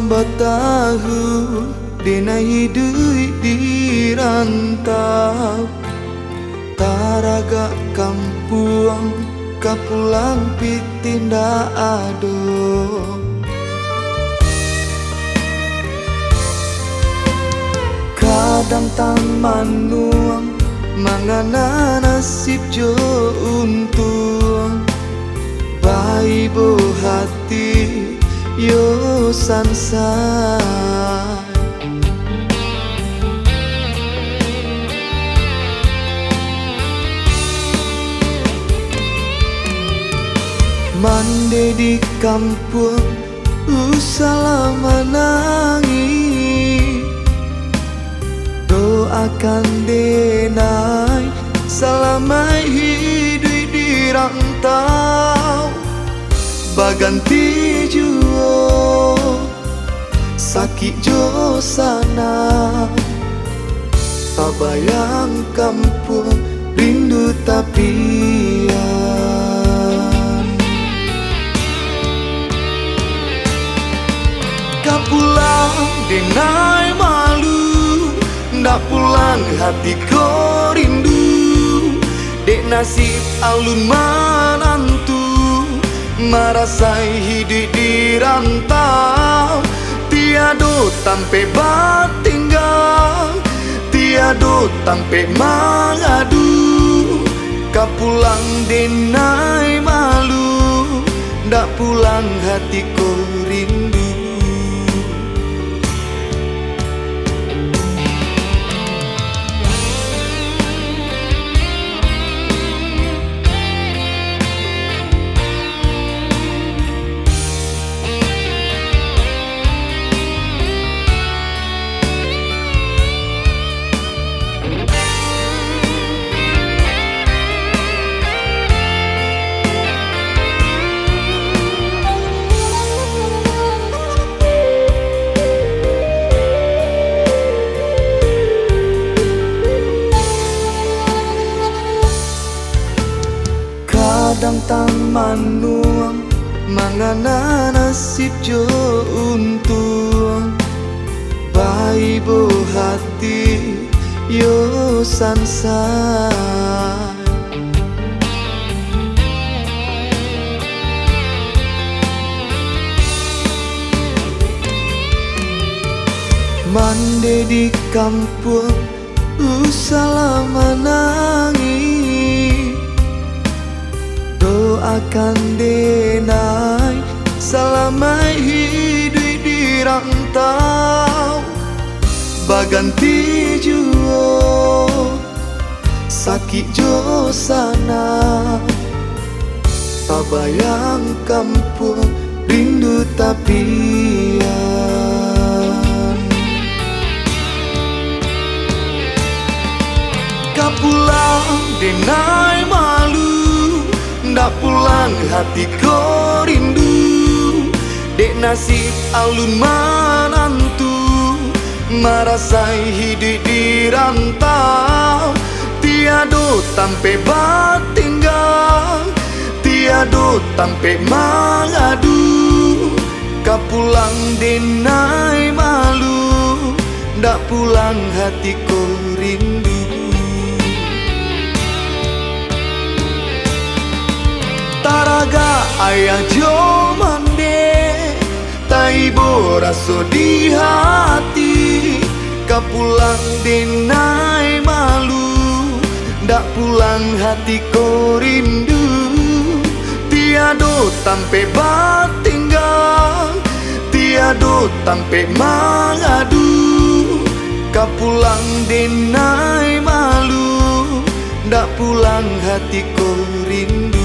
lambat tahu dena hidup di rantau. Taraga kampung kapulang pitinda ado. Kadang taman nuang mangana nasib jo untung. Bayi bo hati yo sansai. Mande di kampung usah menangis. Doakan denai selama hidup di rantau. Baganti juo sakit jo sana. Tak bayang kampung rindu tapian. Kapulang denai malu, ndak pulang hati ko rindu. Dek nasib alun manantu marasai hidup di rantau. Tiado tampe batinggal, tiado tampe mangadu. Kapulang denai malu, ndak pulang hati ko rindu. Kadang taman nuang mangana nasib jo untung. Bayi bo hati yo sansai. Mande di kampung usah menangis. Doakan denai selama hidup di rantau. Baganti juo sakit jo sana. Tak bayang kampung rindu tapian. Kapulang denai malu, ndak pulang hati ko rindu. Dek nasib alun manantu marasai hidup di rantau. Tiado tampe batinggal, tiado tampe mangadu. Kapulang denai malu, ndak pulang hati ko rindu. Taraga ayah jo mande, taibo raso di hati. Kapulang denai malu, ndak pulang hati ko rindu. Tiado tampe batinggal, tiado tampe mangadu. Kapulang denai malu, ndak pulang hati ko rindu.